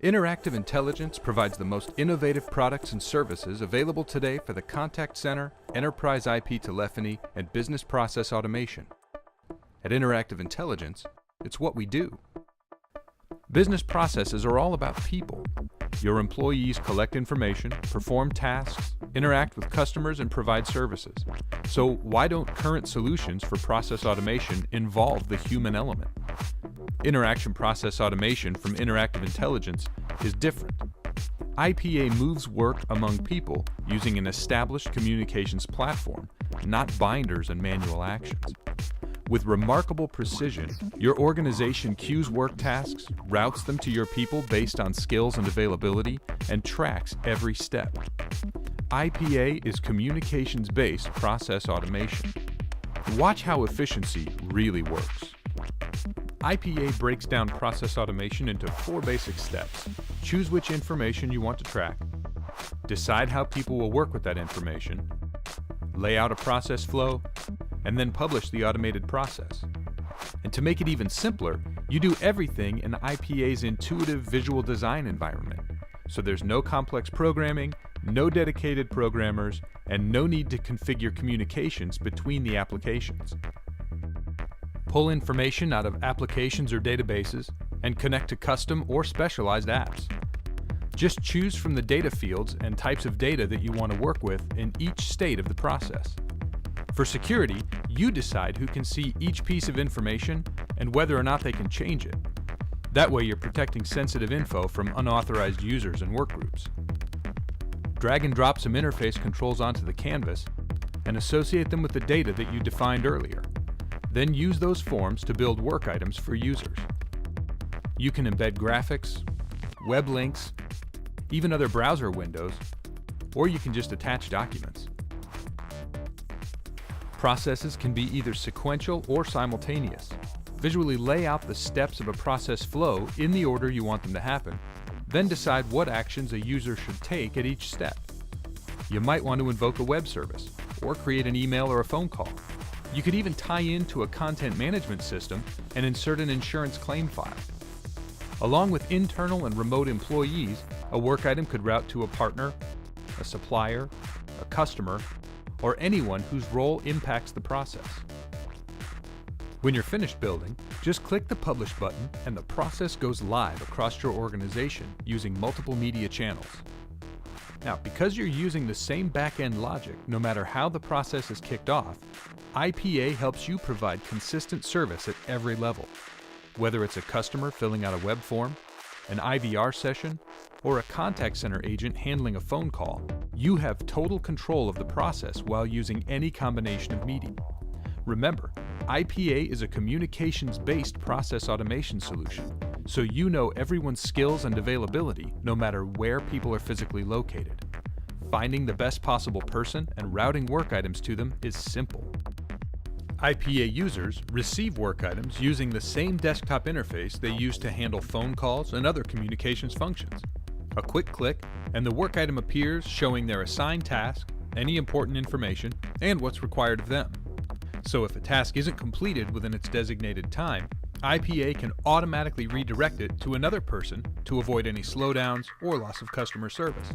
Interactive Intelligence provides the most innovative products and services available today for the contact center, enterprise IP telephony, and business process automation. At Interactive Intelligence, it's what we do. Business processes are all about people. Your employees collect information, perform tasks, interact with customers, and provide services. So why don't current solutions for process automation involve the human element? Interaction process automation from Interactive Intelligence is different. IPA moves work among people using an established communications platform, not binders and manual actions. With remarkable precision, your organization queues work tasks, routes them to your people based on skills and availability, and tracks every step. IPA is communications-based process automation. Watch how efficiency really works. IPA breaks down process automation into 4 basic steps. Choose which information you want to track, decide how people will work with that information, lay out a process flow, and then publish the automated process. And to make it even simpler, you do everything in IPA's intuitive visual design environment. So there's no complex programming, no dedicated programmers, and no need to configure communications between the applications. Pull information out of applications or databases and connect to custom or specialized apps. Just choose from the data fields and types of data that you want to work with in each state of the process. For security, you decide who can see each piece of information and whether or not they can change it. That way you're protecting sensitive info from unauthorized users and workgroups. Drag and drop some interface controls onto the canvas and associate them with the data that you defined earlier. Then use those forms to build work items for users. You can embed graphics, web links, even other browser windows, or you can just attach documents. Processes can be either sequential or simultaneous. Visually lay out the steps of a process flow in the order you want them to happen, then decide what actions a user should take at each step. You might want to invoke a web service, or create an email or a phone call. You could even tie into a content management system and insert an insurance claim file. Along with internal and remote employees, a work item could route to a partner, a supplier, a customer, or anyone whose role impacts the process. When you're finished building, just click the Publish button and the process goes live across your organization using multiple media channels. Now, because you're using the same back-end logic, no matter how the process is kicked off, IPA helps you provide consistent service at every level. Whether it's a customer filling out a web form, an IVR session, or a contact center agent handling a phone call, you have total control of the process while using any combination of media. Remember, IPA is a communications-based process automation solution, so you know everyone's skills and availability no matter where people are physically located. Finding the best possible person and routing work items to them is simple. IPA users receive work items using the same desktop interface they use to handle phone calls and other communications functions. A quick click, and the work item appears showing their assigned task, any important information, and what's required of them. So if a task isn't completed within its designated time, IPA can automatically redirect it to another person to avoid any slowdowns or loss of customer service.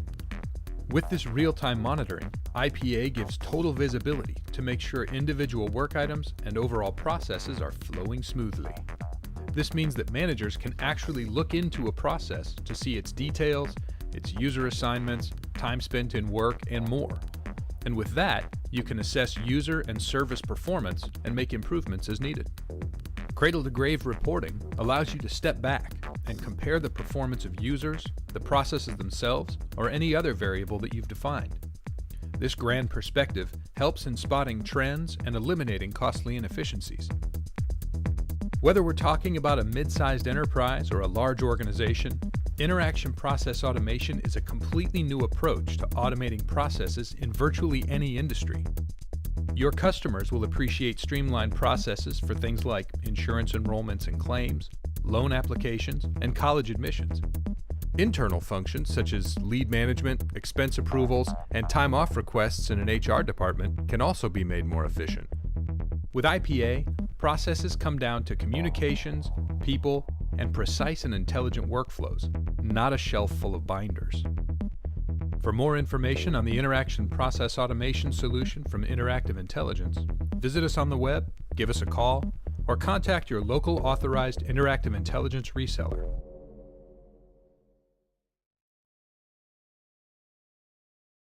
With this real-time monitoring, IPA gives total visibility to make sure individual work items and overall processes are flowing smoothly. This means that managers can actually look into a process to see its details, its user assignments, time spent in work, and more. And with that, you can assess user and service performance and make improvements as needed. Cradle-to-grave reporting allows you to step back and compare the performance of users, the processes themselves, or any other variable that you've defined. This grand perspective helps in spotting trends and eliminating costly inefficiencies. Whether we're talking about a mid-sized enterprise or a large organization, interaction process automation is a completely new approach to automating processes in virtually any industry. Your customers will appreciate streamlined processes for things like insurance enrollments and claims, loan applications, and college admissions. Internal functions such as lead management, expense approvals, and time off requests in an HR department can also be made more efficient. With IPA, processes come down to communications, people, and precise and intelligent workflows, not a shelf full of binders. For more information on the interaction process automation solution from Interactive Intelligence, visit us on the web, give us a call, or contact your local authorized Interactive Intelligence reseller.